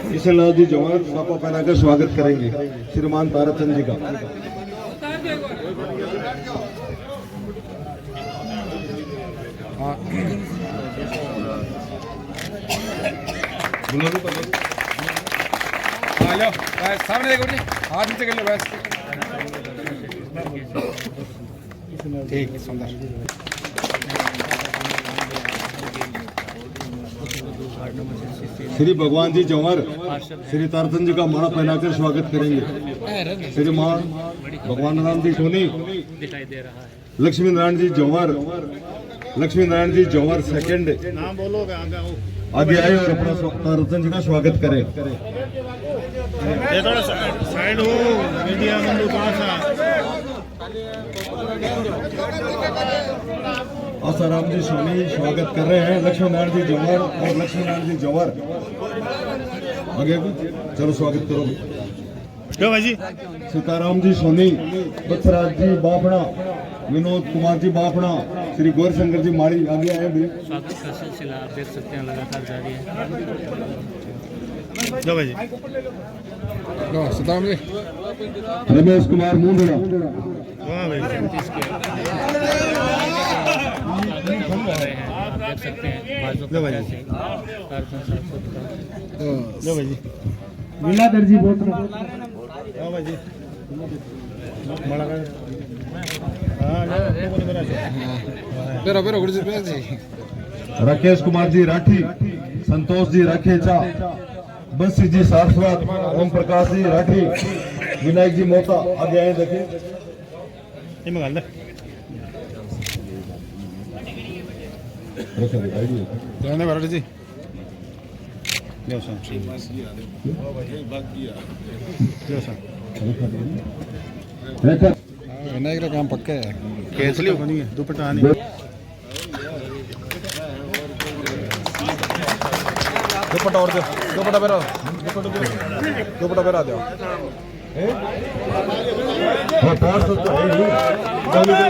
किशनलाल जी जवान सापा पहनाकर स्वागत करेंगे श्रीमान ताराचंद जी का। लो बस सामने देखो जी, हाथ नीचे कर लो बस। ठीक सुंदर। श्री भगवान जी जवाहर श्री ताराचंद जी का माला पहनाकर स्वागत करेंगे श्रीमान भगवान राम जी सोनी दिखाई दे रहा है। लक्ष्मी नारायण जी जवाहर, लक्ष्मी नारायण जी जवाहर सेकंड नाम बोलोगे आगे आए और अपना ताराचंद जी का स्वागत करें। ये थोड़ा साइड हो मीडिया मंडू पास आसाराम जी सोनी स्वागत कर रहे हैं लक्ष्मी नारायण जी जवाहर और लक्ष्मी नारायण जी जवाहर आगे चलो स्वागत करो। क्यों भाई जी? सीताराम जी सोनी, बत्सराज जी बापड़ा, विनोद कुमार जी बापड़ा, श्री गौरशंकर जी माड़ी आगे आए भी। स्वागत का सिलसिला आप देख सकते हैं लगातार जारी है। जो भाई जी लो सीताराम जी। रमेश कुमार मुंडरा, वाह भाई आप देख सकते हैं लो भाई जी। जो भाई जी लीलाधर जी बहुत हाँ भाई जी बड़ा कर हाँ बेरो बेरो गुरु जी। राकेश कुमार जी राठी, संतोष जी राखेचा, बंसी जी सारस्वत, ओम प्रकाश जी राठी, विनायक जी मोता आगे आए देखे। ये मंगा ले जाने भराट जी। लो सन लो सन विनायक का काम पक्का है। कैंसिल बनी है दुपट्टा नहीं दुपट्टा और दो, दुपट्टा बेरो, दुपट्टा बेरा दो। हाँ पाँच सौ तो है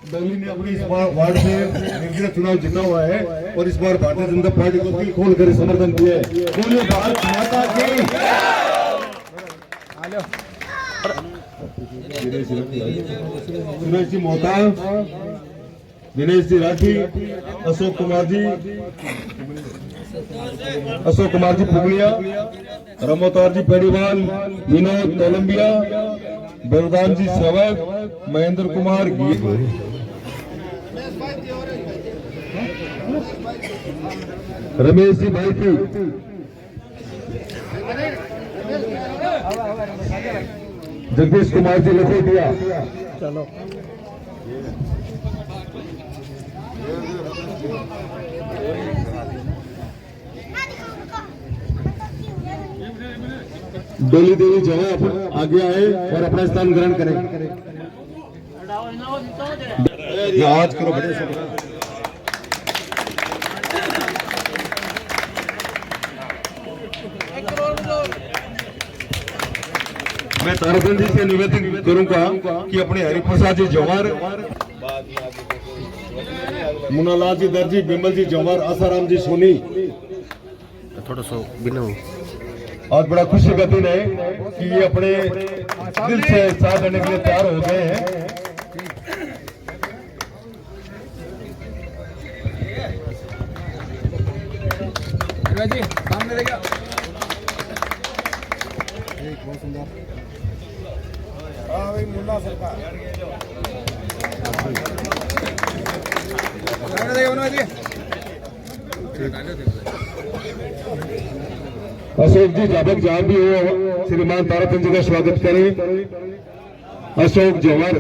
दिल्ली ने अपनी इस बार वार्ड से निर्दलीय चुनाव जीता हुआ है और इस बार भारतीय जनता पार्टी को दिल खोल कर समर्थन दिया है। बोलिए भारत माता की। सुरेश जी मोहता, दिनेश जी राठी, अशोक कुमार जी पुगलिया, रमोतार जी पेड़ीवाल, विनोद कोलंबिया, बलदान जी सेवक, महेंद्र कुमार रमेश जी भाई थी, जगदीश कुमार जी लिखे दिया। चलो डोली देवी जवाब आगे आए और अपना स्थान ग्रहण करें। आज करो बड़े सब। मैं ताराचंद जी से निवेदन करूंगा कि अपने हरिप्रसाद जी जवाहर, मुन्नालाल जी दर्जी, बिमल जी जवाहर, आसाराम जी सोनी थोड़ा सा बिना आज बड़ा खुशी का दिन है कि ये अपने दिल से साथ देने के लिए तैयार हो गए हैं। जी सामने देखा बहुत सुंदर। हाँ भाई मुन्ना सरकार अशोक जी जाबक जहां भी हो श्रीमान ताराचंद जी का स्वागत करें। अशोक जवाहर,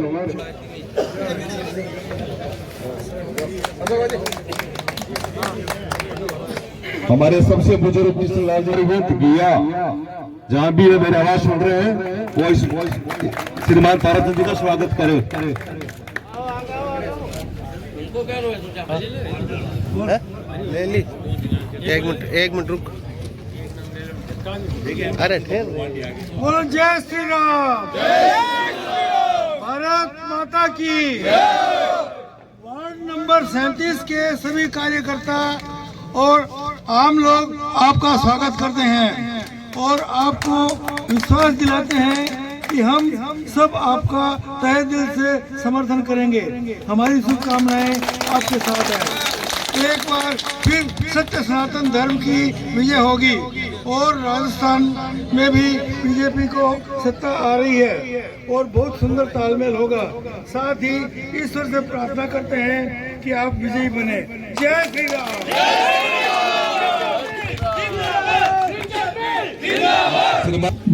हमारे सबसे बुजुर्ग किशनलाल जी गया जहां भी ये मेरी आवाज सुन रहे हैं वो श्रीमान ताराचंद जी का स्वागत करें। ले ली एक मिनट रुक। अरे बोलो जय श्री राम, भारत भारत माता की। वार्ड नंबर 37 के सभी कार्यकर्ता और आम लोग आपका स्वागत करते हैं और आपको विश्वास दिलाते हैं कि हम सब आपका तहे दिल से समर्थन करेंगे। हमारी शुभकामनाएं आपके साथ हैं। एक बार फिर सत्य सनातन धर्म की विजय होगी और राजस्थान में भी बीजेपी को सत्ता आ रही है और बहुत सुंदर तालमेल होगा। साथ ही ईश्वर से प्रार्थना करते हैं कि आप विजयी बने। जय श्री राम।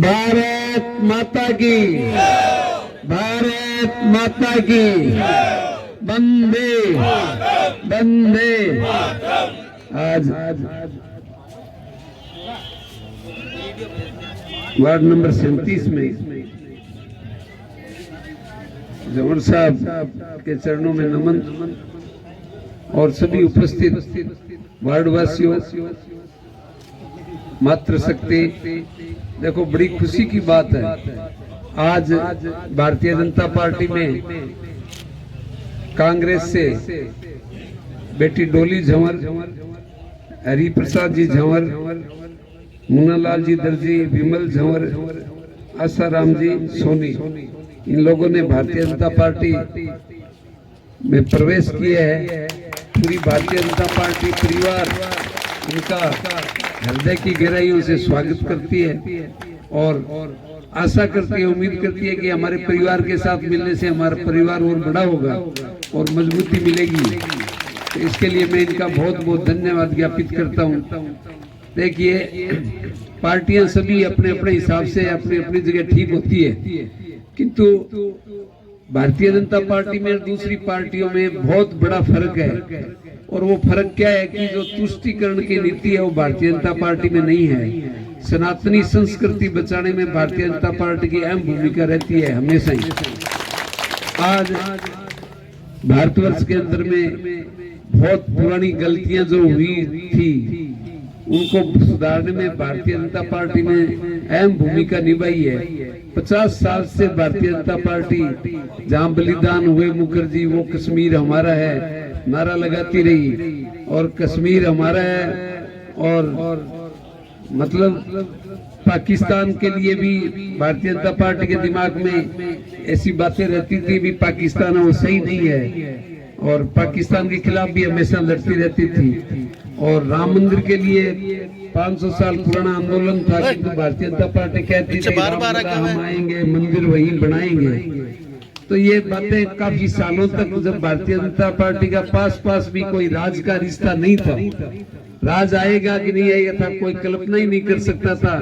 भारत माता की, भारत माता की, वंदे वंदे। आज वार्ड नंबर 37 में जवर साहब के चरणों में नमन और सभी उपस्थित वार्डवासियों, मातृशक्ति। देखो, बड़ी खुशी की बात है, आज भारतीय जनता पार्टी में कांग्रेस से बेटी डोली झंवर, हरिप्रसाद जी झंवर, मुन्नालाल जी दर्जी, विमल झंवर, आसाराम जी सोनी, इन लोगों ने भारतीय जनता पार्टी में प्रवेश किया है। पूरी भारतीय जनता पार्टी परिवार उनका हृदय की गहराइयों से स्वागत करती है और आशा करती है, उम्मीद करती है कि हमारे परिवार के साथ मिलने से हमारा परिवार और बड़ा होगा और मजबूती मिलेगी। तो इसके लिए मैं इनका बहुत बहुत धन्यवाद ज्ञापित करता हूँ। देखिए, पार्टियां सभी अपने अपने हिसाब से अपनी अपनी जगह ठीक होती है, किंतु भारतीय जनता पार्टी में दूसरी पार्टियों में बहुत बड़ा फर्क है। और वो फर्क क्या है कि जो तुष्टीकरण की नीति है वो भारतीय जनता पार्टी में नहीं है। सनातनी संस्कृति बचाने में भारतीय जनता पार्टी की अहम भूमिका रहती है हमेशा ही। आज भारतवर्ष के अंदर में बहुत पुरानी गलतियां जो हुई थी उनको सुधारने में भारतीय जनता पार्टी ने अहम भूमिका निभाई है। 50 साल से भारतीय जनता पार्टी, जहां बलिदान हुए मुखर्जी, वो कश्मीर हमारा है नारा लगाती रही और कश्मीर हमारा है। और मतलब पाकिस्तान के लिए भी भारतीय जनता पार्टी के दिमाग में ऐसी बातें रहती थी भी पाकिस्तान वो सही नहीं है और पाकिस्तान के खिलाफ भी हमेशा लड़ती रहती थी। और राम मंदिर के लिए 500 साल पुराना आंदोलन था, किंतु भारतीय जनता पार्टी कहती थी हम आएंगे मंदिर वहीं बनाएंगे। तो ये बातें काफी सालों तक, जब भारतीय जनता पार्टी का पास भी कोई राज का रिश्ता नहीं था, राज आएगा कि नहीं आएगा था कोई कल्पना ही नहीं कर सकता था।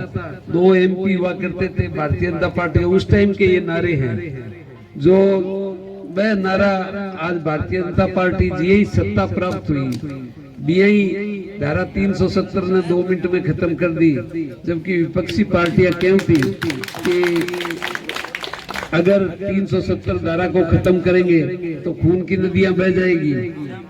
2 MP हुआ करते थे भारतीय जनता पार्टी, उस टाइम के ये नारे हैं जो वह नारा आज भारतीय जनता पार्टी जी सत्ता प्राप्त हुई, बीआई धारा 370 ने 2 मिनट में खत्म कर दी, जबकि विपक्षी पार्टियां कहती थी कि अगर 370 धारा को खत्म करेंगे तो खून की नदियां बह जाएगी।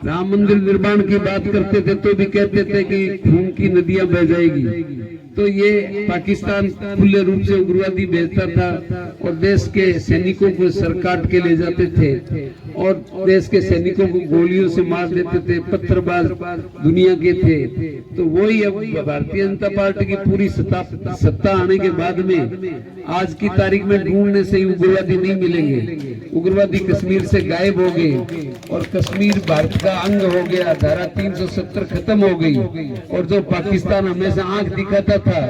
राम मंदिर निर्माण की बात करते थे तो भी कहते थे कि खून की नदियां बह जाएगी। तो ये पाकिस्तान खुले रूप से उग्रवादी भेजता था और देश के सैनिकों को सर काट के ले जाते थे और देश के सैनिकों को गोलियों से मार देते थे, पत्थरबाज दुनिया के थे। तो वही अब भारतीय जनता पार्टी की पूरी सत्ता आने के बाद में आज की तारीख में ढूंढने से ही उग्रवादी नहीं मिलेंगे। उग्रवादी कश्मीर से गायब हो गए और कश्मीर भारत का अंग हो गया, धारा 370 खत्म हो गई। और जो पाकिस्तान हमेशा आंख दिखाता था,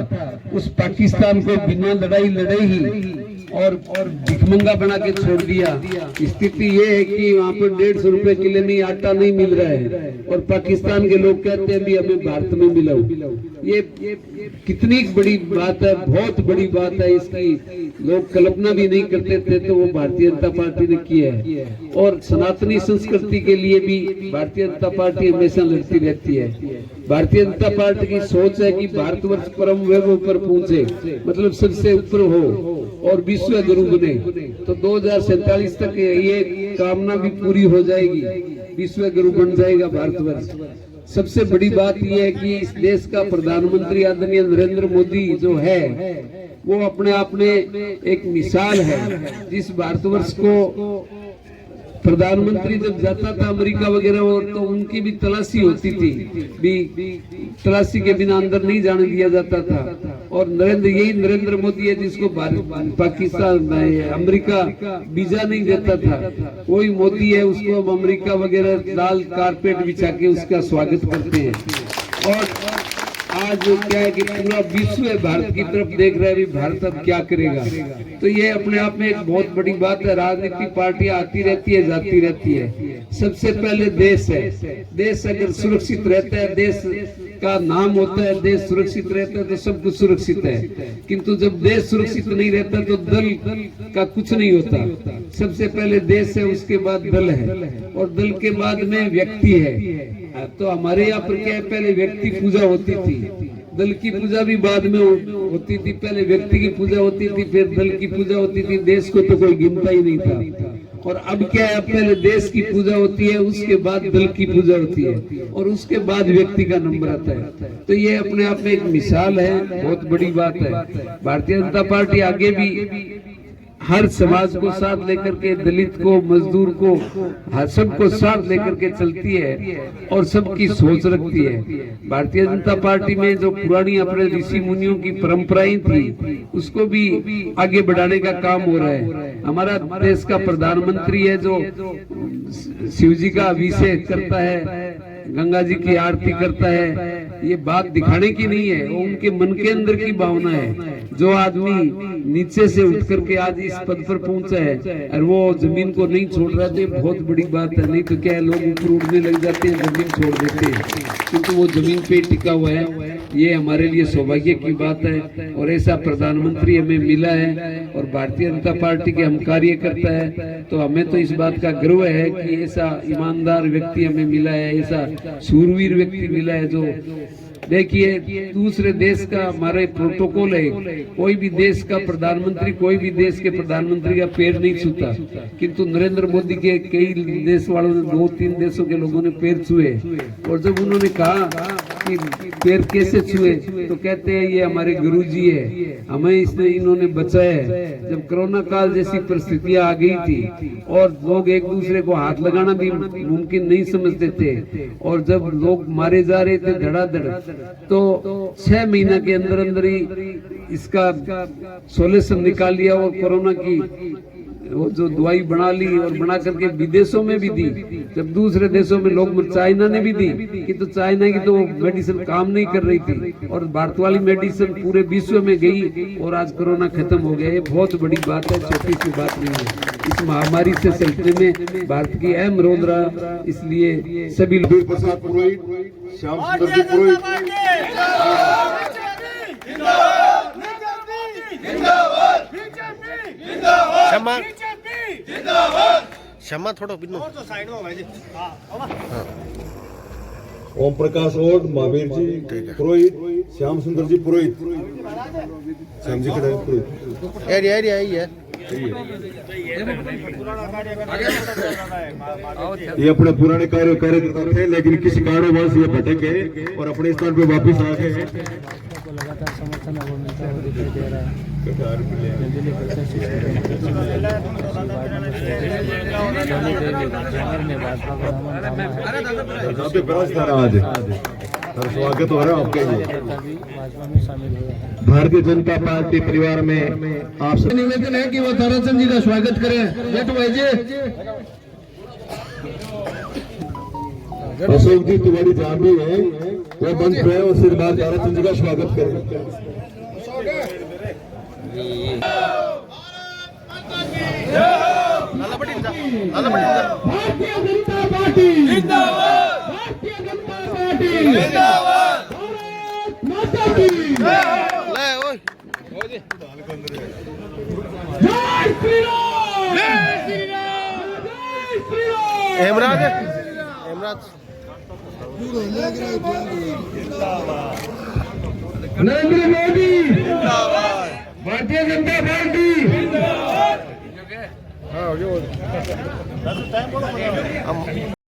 उस पाकिस्तान को बिना लड़ाई लड़े ही और भिखमंगा बना के छोड़ दिया। स्थिति ये है कि वहाँ पर 150 रुपए किलो में आटा नहीं मिल रहा है और पाकिस्तान के लोग कहते हैं भी हमें भारत में मिलाओ। ये कितनी बड़ी बात है, बहुत बड़ी बात है, इसकी लोग कल्पना भी नहीं करते थे, तो वो भारतीय जनता पार्टी ने किया है। और सनातनी संस्कृति के लिए भी भारतीय जनता पार्टी हमेशा लड़ती रहती है। भारतीय जनता पार्टी की सोच है कि भारतवर्ष परम वैभव पर पहुंचे, मतलब सबसे ऊपर हो और विश्व गुरु बने। तो 2047 तक ये कामना भी पूरी हो जाएगी, विश्व गुरु बन जाएगा भारतवर्ष। सबसे बड़ी बात यह है कि इस देश का प्रधानमंत्री आदरणीय नरेंद्र मोदी जो है वो अपने आप में एक मिसाल है। जिस भारतवर्ष को प्रधानमंत्री जब जाता था अमेरिका वगैरह तो उनकी भी तलाशी होती थी, तलाशी के बिना अंदर नहीं जाने दिया जाता था। और यही नरेंद्र मोदी है जिसको पाकिस्तान अमेरिका वीजा नहीं देता था, वही मोदी है, उसको अब अमेरिका वगैरह लाल कारपेट बिछा के उसका स्वागत करते हैं। और आज क्या है कि पूरा विश्व है भारत की तरफ देख रहा है, भी भारत अब क्या करेगा। तो ये अपने आप में एक बहुत बड़ी बात है। राजनीतिक पार्टियां आती रहती है, जाती रहती है। सबसे पहले देश है, देश अगर सुरक्षित रहता है, देश का नाम होता है, देश सुरक्षित रहता है तो सब कुछ सुरक्षित है। किंतु जब देश सुरक्षित नहीं रहता तो दल का कुछ नहीं होता। सबसे पहले देश है, उसके बाद दल है, और दल के बाद में व्यक्ति है। तो हमारे यहाँ पर क्या है, पहले व्यक्ति पूजा होती थी, दल की पूजा भी बाद में होती थी। पहले व्यक्ति की पूजा होती थी, फिर दल की पूजा होती थी, देश को तो कोई गिनता ही नहीं था। और अब क्या है, पहले देश की पूजा होती है, उसके बाद दल की पूजा होती है, और उसके बाद व्यक्ति का नंबर आता है। तो ये अपने आप में एक मिसाल है, बहुत बड़ी बात है। भारतीय जनता पार्टी आगे भी हर समाज को साथ लेकर के, दलित को, मजदूर को, सबको साथ लेकर के चलती है और सबकी सोच रखती है। भारतीय जनता पार्टी में जो पुरानी अपने ऋषि मुनियों की परंपराएं थी उसको भी आगे बढ़ाने का काम हो रहा है। हमारा देश का प्रधानमंत्री है जो शिव जी का अभिषेक करता है, गंगा जी की आरती करता है। ये बात दिखाने की नहीं है, वो उनके मन के अंदर की भावना है। जो आदमी नीचे से उठ करके आज इस पद पर पहुंचा है और वो जमीन को नहीं छोड़ रहा है, बहुत बड़ी बात है। नहीं तो क्या है, लोग ऊपर उड़ने लग जाते हैं, जमीन छोड़ देते हैं, क्योंकि वो जमीन पे टिका हुआ है। ये हमारे लिए सौभाग्य की बात है और ऐसा प्रधानमंत्री हमें मिला है और भारतीय जनता पार्टी के हम कार्यकर्ता है, तो हमें तो इस बात का गर्व है कि ऐसा ईमानदार व्यक्ति हमें मिला है, ऐसा शूरवीर व्यक्ति मिला है। जो देखिए, दूसरे देश का हमारे प्रोटोकॉल है, कोई भी देश का प्रधानमंत्री कोई भी देश के प्रधानमंत्री का पैर नहीं छूता, किंतु नरेंद्र मोदी के कई देश वालों ने, 2-3 देशों के लोगों ने पैर छुए। और जब उन्होंने कहा कि पैर कैसे छुए, तो कहते हैं ये हमारे गुरुजी है, हमें इन्होंने बचाया है। जब कोरोना काल जैसी परिस्थितियां आ गई थी और लोग एक दूसरे को हाथ लगाना भी मुमकिन नहीं समझते थे, और जब लोग मारे जा रहे थे धड़ाधड़, तो 6 महीना के अंदर अंदर ही इसका सोल्यूशन निकाल लिया और कोरोना की वो जो दवाई बना ली और बना करके विदेशों में भी दी। जब दूसरे देशों में लोग, चाइना ने भी दी कि तो चाइना की तो मेडिसिन काम नहीं कर रही थी और भारत वाली मेडिसिन पूरे विश्व में गई और आज कोरोना खत्म हो गया। ये बहुत बड़ी बात है, छोटी सी बात नहीं है। इस महामारी से चलने में भारत की अहम रोल रहा, इसलिए सभी लोग प्रसाद पुरोहित, श्याम सुंदर जी पुरोहित, क्षमा थोड़ा बिन्नू ओम प्रकाश ओड, महावीर जी पुरोहित, श्याम सुंदर जी पुरोहित, श्याम जी खड़ा पुरोहित। एरिया यही है। ये अपने पुराने कार्यकर्ता थे, लेकिन किसी कारणवश ये भटके और अपने स्थान पे वापस आ गए हैं। लगातार समर्थन अब मिलता हुआ दिखाई दे रहा है। बिजली में भाजपा का आज स्वागत हो रहा है आपके लिए। भाजपा में शामिल हुआ है। भारतीय जनता पार्टी परिवार में आप सब निवेदन है कि वो ताराचंद जी का स्वागत करें। बैठो भाई जी। अशोक जी तिवारी जहाँ भी है वो मंच पे है और श्रीमान ताराचंद जी का स्वागत करें। भारतीय जनता पार्टी जिंदाबाद, भारतीय जनता पार्टी जिंदाबाद, भारत माता की ले ओए जय श्री राम, जय श्री राम, जय श्री राम। हेमराज नरेंद्र मोदी जिंदाबाद, भारतीय जनता पार्टी जिंदाबाद।